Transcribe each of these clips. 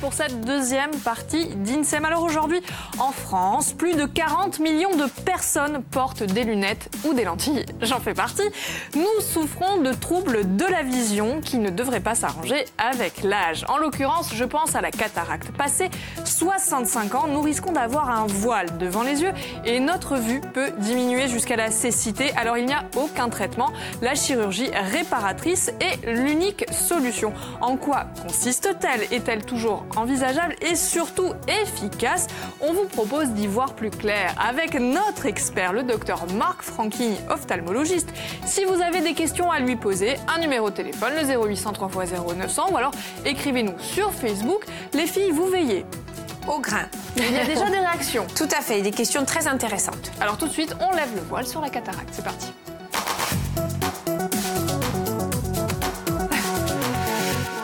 pour cette deuxième partie d'INSEM. Alors aujourd'hui, en France, plus de 40 millions de personnes portent des lunettes ou des lentilles. J'en fais partie. Nous souffrons de troubles de la vision qui ne devraient pas s'arranger avec l'âge. En l'occurrence, je pense à la cataracte. Passé 65 ans, nous risquons d'avoir un voile devant les yeux et notre vue peut diminuer jusqu'à la cécité. Alors il n'y a aucun traitement. La chirurgie réparatrice est l'unique solution. En quoi consiste-t-elle? Est-elle toujours envisageable et surtout efficace? On vous propose d'y voir plus clair avec notre expert, le docteur Marc Franchini, ophtalmologiste. Si vous avez des questions à lui poser, un numéro de téléphone, le 0800 3x0 900, ou alors écrivez-nous sur Facebook. Les filles, vous veillez au grain. Il y a déjà des réactions. Tout à fait, des questions très intéressantes. Alors tout de suite, on lève le voile sur la cataracte. C'est parti.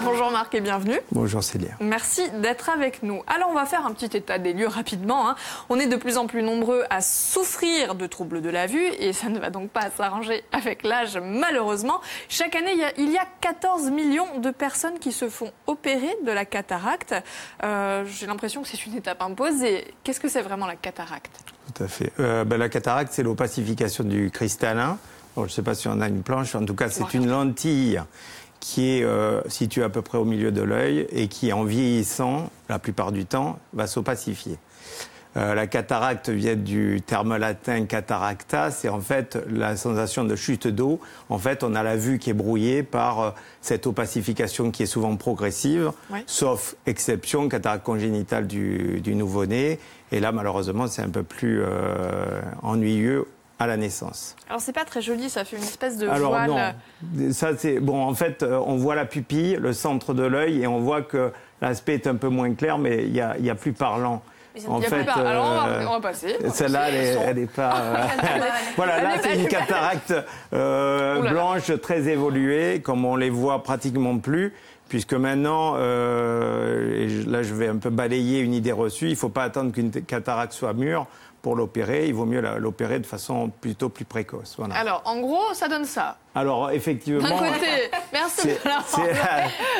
Bonjour Marc et bienvenue. Bonjour Célia. Merci d'être avec nous. Alors on va faire un petit état des lieux rapidement. On est de plus en plus nombreux à souffrir de troubles de la vue et ça ne va donc pas s'arranger avec l'âge malheureusement. Chaque année, il y a 14 millions de personnes qui se font opérer de la cataracte. J'ai l'impression que c'est une étape imposée. Qu'est-ce que c'est vraiment la cataracte? Tout à fait. La cataracte, c'est l'opacification du cristallin. Bon, je ne sais pas si on a une planche. En tout cas, c'est une lentille qui est située à peu près au milieu de l'œil et qui, en vieillissant, la plupart du temps, va s'opacifier. La cataracte vient du terme latin cataracta, c'est en fait la sensation de chute d'eau. En fait, on a la vue qui est brouillée par cette opacification qui est souvent progressive, oui, sauf exception, cataracte congénitale du nouveau-né. Et là, malheureusement, c'est un peu plus ennuyeux à la naissance. Alors c'est pas très joli, ça fait une espèce de Alors, voile. Non, ça c'est bon. En fait, on voit la pupille, le centre de l'œil, et on voit que l'aspect est un peu moins clair, mais il y a plus parlant. En fait, alors on va passer. Celle-là, elle est pas. Voilà, là c'est une cataracte blanche très évoluée, comme on les voit pratiquement plus. Puisque maintenant, et là je vais un peu balayer une idée reçue, il ne faut pas attendre qu'une cataracte soit mûre pour l'opérer, il vaut mieux l'opérer de façon plutôt plus précoce. Voilà. Alors, en gros, ça donne ça. Alors, effectivement, d'un côté, merci.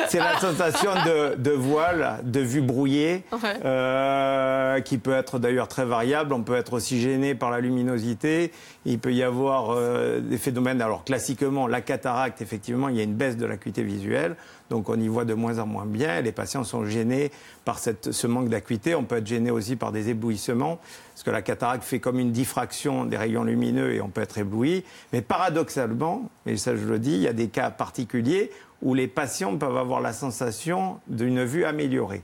C'est la sensation de voile, de vue brouillée, ouais, qui peut être d'ailleurs très variable. On peut être aussi gêné par la luminosité. Il peut y avoir des phénomènes. Alors, classiquement, la cataracte, effectivement, il y a une baisse de l'acuité visuelle. Donc, on y voit de moins en moins bien. Les patients sont gênés par ce manque d'acuité. On peut être gêné aussi par des éblouissements, parce que la cataracte fait comme une diffraction des rayons lumineux et on peut être ébloui. Mais paradoxalement, et ça je le dis, il y a des cas particuliers où les patients peuvent avoir la sensation d'une vue améliorée.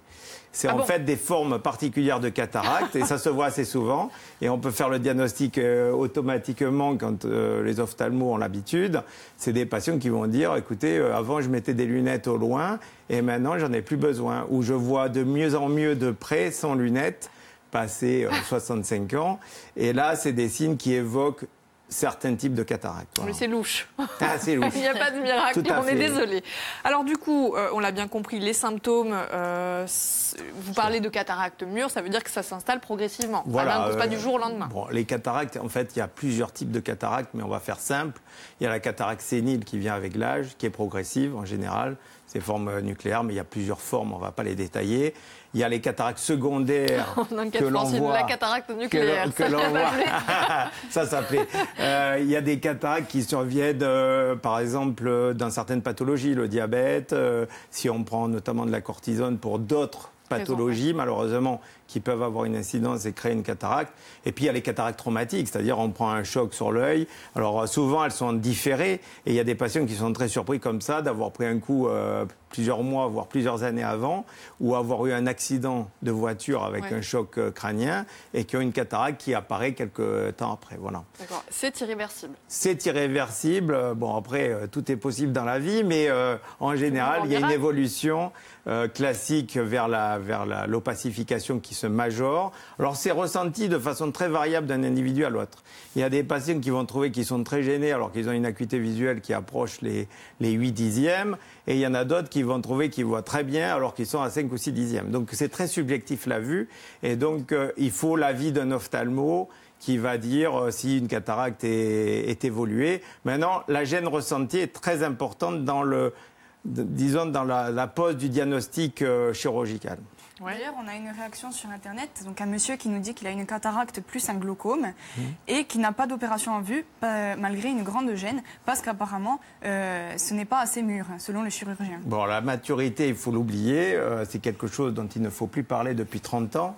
C'est en fait des formes particulières de cataracte et ça se voit assez souvent. Et on peut faire le diagnostic automatiquement quand les ophtalmos ont l'habitude. C'est des patients qui vont dire, écoutez, avant je mettais des lunettes au loin et maintenant j'en ai plus besoin. Ou je vois de mieux en mieux de près sans lunettes, passé 65 ans. Et là, c'est des signes qui évoquent certains types de cataractes. Voilà. Mais c'est louche. Ah, c'est louche. Il n'y a pas de miracle, on est désolé. Alors du coup, on l'a bien compris, les symptômes, vous parlez de cataracte mûre, ça veut dire que ça s'installe progressivement. Voilà, pas du jour au lendemain. Bon, les cataractes, en fait, il y a plusieurs types de cataractes, mais on va faire simple. Il y a la cataracte sénile qui vient avec l'âge, qui est progressive en général. C'est forme nucléaire, mais il y a plusieurs formes, on ne va pas les détailler. Il y a les cataractes secondaires que l'on voit. La cataracte nucléaire, que l'on voit. Ça s'appelait. Il y a des cataractes qui surviennent, par exemple, dans certaines pathologies, le diabète, si on prend notamment de la cortisone pour d'autres pathologies, malheureusement, qui peuvent avoir une incidence et créer une cataracte. Et puis, il y a les cataractes traumatiques, c'est-à-dire on prend un choc sur l'œil. Alors, souvent, elles sont différées. Et il y a des patients qui sont très surpris comme ça d'avoir pris un coup plusieurs mois, voire plusieurs années avant, ou avoir eu un accident de voiture avec un choc crânien et qui ont une cataracte qui apparaît quelques temps après. Voilà. D'accord. C'est irréversible. C'est irréversible. Bon, après, tout est possible dans la vie, mais en général, il y a une évolution classique vers l'opacification qui se majore. Alors, c'est ressenti de façon très variable d'un individu à l'autre. Il y a des patients qui vont trouver qu'ils sont très gênés alors qu'ils ont une acuité visuelle qui approche les 8 dixièmes. Et il y en a d'autres qui vont trouver qu'ils voient très bien alors qu'ils sont à 5 ou 6 dixièmes. Donc, c'est très subjectif la vue. Et donc, il faut l'avis d'un ophtalmo qui va dire si une cataracte est évoluée. Maintenant, la gêne ressentie est très importante dans disons, dans la pose du diagnostic chirurgical. Ouais. D'ailleurs, on a une réaction sur Internet, donc un monsieur qui nous dit qu'il a une cataracte plus un glaucome et qui n'a pas d'opération en vue malgré une grande gêne parce qu'apparemment ce n'est pas assez mûr selon le chirurgien. Bon, la maturité, il faut l'oublier, c'est quelque chose dont il ne faut plus parler depuis 30 ans.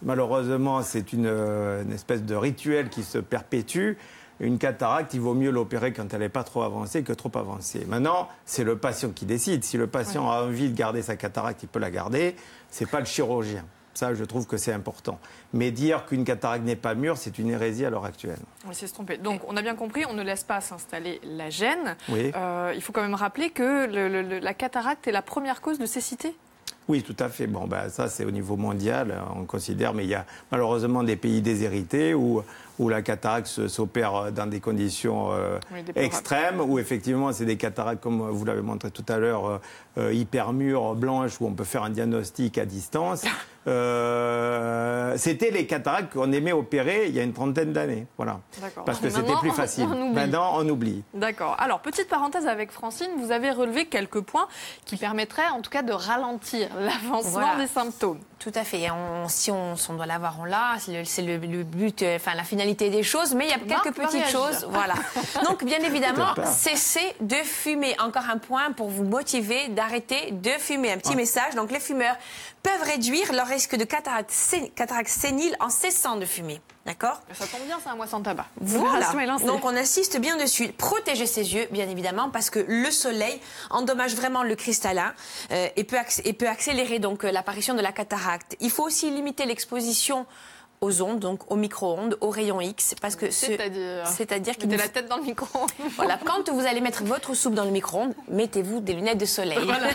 Malheureusement, c'est une espèce de rituel qui se perpétue. Une cataracte, il vaut mieux l'opérer quand elle n'est pas trop avancée que trop avancée. Maintenant, c'est le patient qui décide. Si le patient a envie de garder sa cataracte, il peut la garder. Ce n'est pas le chirurgien. Ça, je trouve que c'est important. Mais dire qu'une cataracte n'est pas mûre, c'est une hérésie à l'heure actuelle. Oui, c'est se tromper. Donc, on a bien compris, on ne laisse pas s'installer la gêne. Oui. Il faut quand même rappeler que la cataracte est la première cause de cécité. Oui, tout à fait. Bon, ben, ça, c'est au niveau mondial, on considère. Mais il y a malheureusement des pays déshérités où la cataracte s'opère dans des conditions extrêmes, où effectivement, c'est des cataractes, comme vous l'avez montré tout à l'heure, hyper mûres, blanches, où on peut faire un diagnostic à distance. C'était les cataractes qu'on aimait opérer il y a une trentaine d'années. Voilà. Parce que c'était plus facile. Maintenant, on oublie. D'accord. Alors, petite parenthèse avec Francine, vous avez relevé quelques points qui permettraient en tout cas de ralentir l'avancement des symptômes. Tout à fait. Si on doit l'avoir, on l'a. C'est le but, enfin la finalité des choses. Mais il y a quelques petites choses. Voilà. Donc, bien évidemment, cessez de fumer. Encore un point pour vous motiver d'arrêter de fumer. Un petit message. Donc, les fumeurs peuvent réduire leur risque de cataracte sénile en cessant de fumer. D'accord ? Ça tombe bien, c'est un mois sans tabac. Voilà. Donc on insiste bien dessus. Protéger ses yeux, bien évidemment, parce que le soleil endommage vraiment le cristallin et peut accélérer donc l'apparition de la cataracte. Il faut aussi limiter l'exposition aux ondes, donc aux micro-ondes, aux rayons X, parce que c'est-à-dire mettez la tête dans le micro-ondes. Voilà, quand vous allez mettre votre soupe dans le micro-ondes, mettez-vous des lunettes de soleil. Voilà.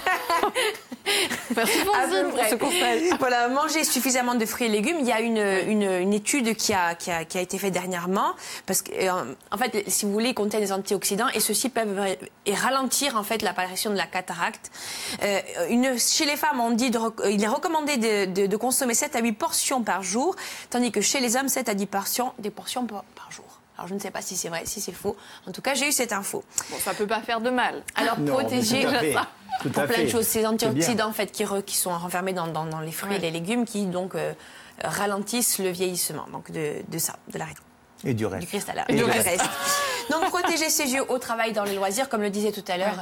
Merci Francine pour ce conseil. Voilà, manger suffisamment de fruits et légumes. Il y a une étude qui a été faite dernièrement, parce que en fait, si vous voulez, ils contiennent des antioxydants et ceux-ci peuvent ralentir en fait l'apparition de la cataracte. Chez les femmes, il est recommandé de consommer 7 à 8 portions par jour, tandis que chez les hommes, 7 à 10 portions par jour. Alors, je ne sais pas si c'est vrai, si c'est faux. En tout cas, j'ai eu cette info. Bon, ça ne peut pas faire de mal. Alors, protéger ça. Pour plein de choses. Ces antioxydants, en fait, qui sont renfermés dans les fruits et les légumes, qui, donc, ralentissent le vieillissement. Donc, de la rétine. Et du reste. Du cristallin. Et du reste. Donc, protéger ses yeux au travail, dans les loisirs, comme le disait tout à l'heure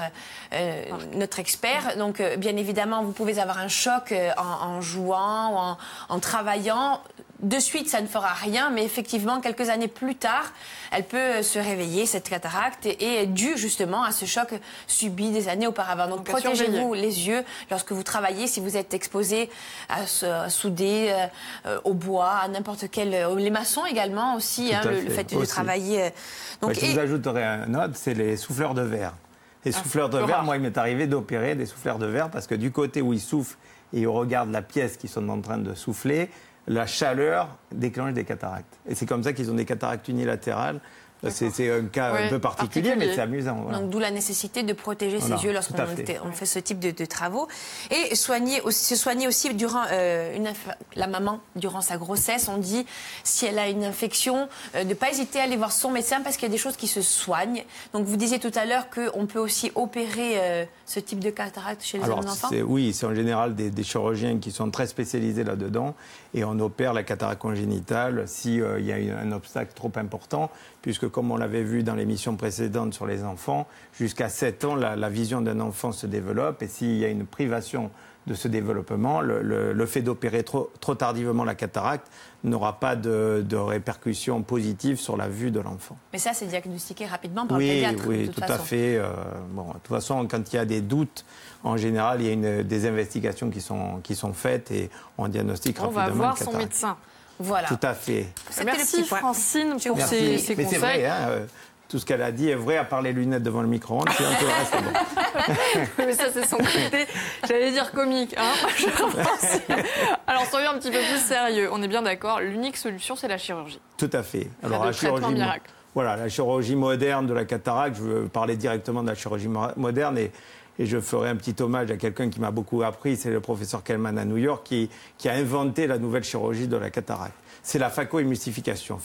notre expert. Donc, bien évidemment, vous pouvez avoir un choc en jouant ou en travaillant. De suite, ça ne fera rien, mais effectivement, quelques années plus tard, elle peut se réveiller, cette cataracte, et est due justement à ce choc subi des années auparavant. Donc, protégez-vous les yeux lorsque vous travaillez, si vous êtes exposé à souder, au bois, à n'importe quel... Les maçons également aussi, le fait de travailler... Donc, je vous ajouterai un autre, c'est les souffleurs de verre. Les souffleurs de verre, moi, il m'est arrivé d'opérer des souffleurs de verre parce que du côté où ils soufflent et ils regardent la pièce qu'ils sont en train de souffler, la chaleur déclenche des cataractes. Et c'est comme ça qu'ils ont des cataractes unilatérales. C'est un cas un peu particulier, mais c'est amusant. Voilà. Donc, d'où la nécessité de protéger ses yeux lorsqu'on fait ce type de travaux. Et se soigner aussi durant la maman, durant sa grossesse. On dit, si elle a une infection, de ne pas hésiter à aller voir son médecin parce qu'il y a des choses qui se soignent. Donc, vous disiez tout à l'heure qu'on peut aussi opérer ce type de cataracte chez les enfants. Oui, c'est en général des chirurgiens qui sont très spécialisés là-dedans. Et on opère la cataracte congénitale s'il y a un obstacle trop important, puisque comme on l'avait vu dans l'émission précédente sur les enfants, jusqu'à 7 ans, la vision d'un enfant se développe. Et s'il y a une privation de ce développement, le fait d'opérer trop tardivement la cataracte n'aura pas de répercussions positives sur la vue de l'enfant. Mais ça, c'est diagnostiqué rapidement par le pédiatre. Oui, tout à fait. De toute façon, quand il y a des doutes, en général, il y a des investigations qui sont faites et on diagnostique rapidement. On va voir son médecin. Voilà. Tout à fait. Merci Francine pour ces conseils. Mais c'est vrai, tout ce qu'elle a dit est vrai, à part les lunettes devant le micro-ondes, c'est un peu le reste, bon. Mais ça, c'est son côté, j'allais dire comique. Alors, soyons un petit peu plus sérieux. On est bien d'accord, l'unique solution, c'est la chirurgie. Tout à fait. Alors, la chirurgie miracle. Voilà, la chirurgie moderne de la cataracte, je veux parler directement de la chirurgie moderne et je ferai un petit hommage à quelqu'un qui m'a beaucoup appris, c'est le professeur Kellman à New York, qui a inventé la nouvelle chirurgie de la cataracte. C'est la phacoémulsification.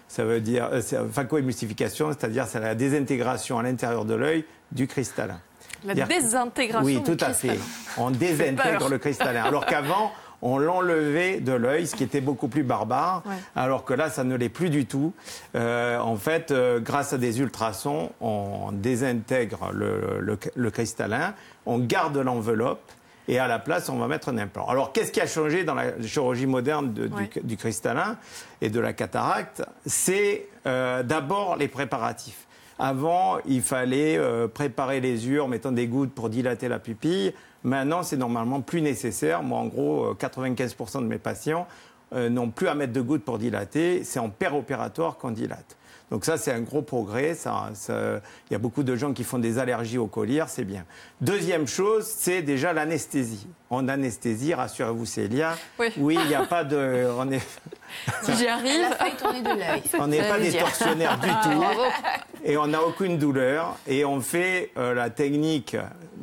Ça veut dire phacoémulsification, c'est-à-dire c'est la désintégration à l'intérieur de l'œil du cristallin. La désintégration Oui, tout du à cristallin. fait. On désintègre le cristallin. Alors qu'avant, on l'enlevait de l'œil, ce qui était beaucoup plus barbare, alors que là, ça ne l'est plus du tout. En fait, grâce à des ultrasons, on désintègre le cristallin, on garde l'enveloppe, et à la place, on va mettre un implant. Alors, qu'est-ce qui a changé dans la chirurgie moderne du cristallin et de la cataracte? C'est d'abord les préparatifs. Avant, il fallait préparer les yeux en mettant des gouttes pour dilater la pupille. Maintenant, c'est normalement plus nécessaire. Moi, en gros, 95% de mes patients n'ont plus à mettre de gouttes pour dilater. C'est en péropératoire qu'on dilate. Donc ça, c'est un gros progrès. Il y a beaucoup de gens qui font des allergies au collyre, c'est bien. Deuxième chose, c'est déjà l'anesthésie. En anesthésie, rassurez-vous, Célia, oui, il n'y a pas de... Si j'y arrive... Elle a failli tourner de l'œil. On n'est pas des tortionnaires du tout. Et on n'a aucune douleur. Et on fait la technique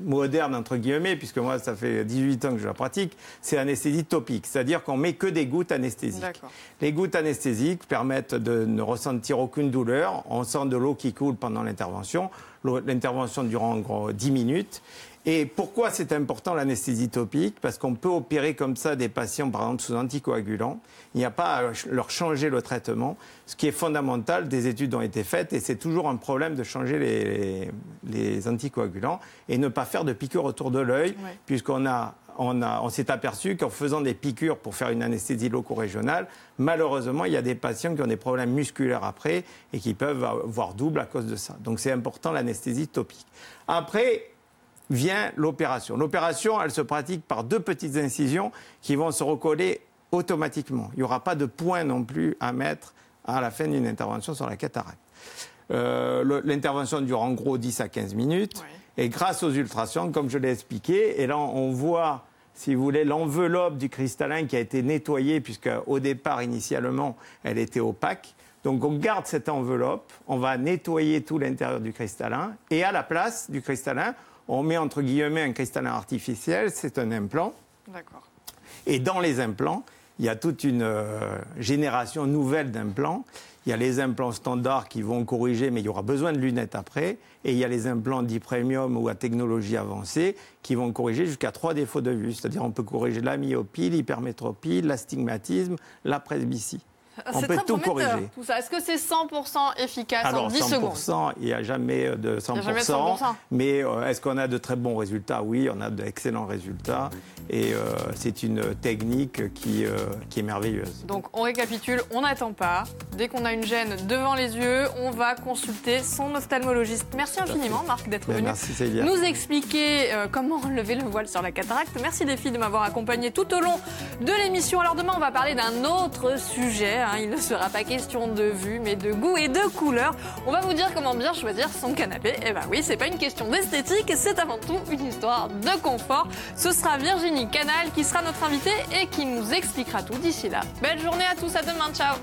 moderne, entre guillemets, puisque moi, ça fait 18 ans que je la pratique, c'est anesthésie topique. C'est-à-dire qu'on met que des gouttes anesthésiques. Les gouttes anesthésiques permettent de ne ressentir aucune douleur. On sent de l'eau qui coule pendant l'intervention. L'intervention dure en gros 10 minutes. Et pourquoi c'est important l'anesthésie topique? Parce qu'on peut opérer comme ça des patients, par exemple, sous anticoagulants. Il n'y a pas à leur changer le traitement. Ce qui est fondamental, des études ont été faites et c'est toujours un problème de changer les anticoagulants et ne pas faire de piqûres autour de l'œil, puisqu'on on s'est aperçu qu'en faisant des piqûres pour faire une anesthésie loco-régionale, malheureusement, il y a des patients qui ont des problèmes musculaires après et qui peuvent avoir double à cause de ça. Donc c'est important l'anesthésie topique. Après vient l'opération. L'opération, elle se pratique par 2 petites incisions qui vont se recoller automatiquement. Il n'y aura pas de point non plus à mettre à la fin d'une intervention sur la cataracte. L'intervention dure en gros 10 à 15 minutes. Et grâce aux ultrasons, comme je l'ai expliqué, et là on voit, si vous voulez, l'enveloppe du cristallin qui a été nettoyée, puisqu'au départ, initialement, elle était opaque. Donc on garde cette enveloppe, on va nettoyer tout l'intérieur du cristallin, et à la place du cristallin, on met entre guillemets un cristallin artificiel, c'est un implant. D'accord. Et dans les implants, il y a toute une génération nouvelle d'implants. Il y a les implants standards qui vont corriger, mais il y aura besoin de lunettes après. Et il y a les implants dits premium ou à technologie avancée qui vont corriger jusqu'à 3 défauts de vue. C'est-à-dire on peut corriger la myopie, l'hypermétropie, l'astigmatisme, la presbytie. On peut tout corriger. Tout ça. Est-ce que c'est 100% efficace en 10 secondes? 100%, il n'y a jamais de 100%. Mais est-ce qu'on a de très bons résultats? Oui, on a d'excellents résultats. Et c'est une technique qui est merveilleuse. Donc on récapitule, on n'attend pas. Dès qu'on a une gêne devant les yeux, on va consulter son ophtalmologiste. Merci infiniment, Marc, d'être venu nous expliquer comment lever le voile sur la cataracte. Merci les filles de m'avoir accompagné tout au long de l'émission. Alors demain, on va parler d'un autre sujet. Il ne sera pas question de vue, mais de goût et de couleur. On va vous dire comment bien choisir son canapé. Eh ben oui, c'est pas une question d'esthétique, c'est avant tout une histoire de confort. Ce sera Virginie Canal qui sera notre invitée et qui nous expliquera tout d'ici là. Belle journée à tous, à demain, ciao.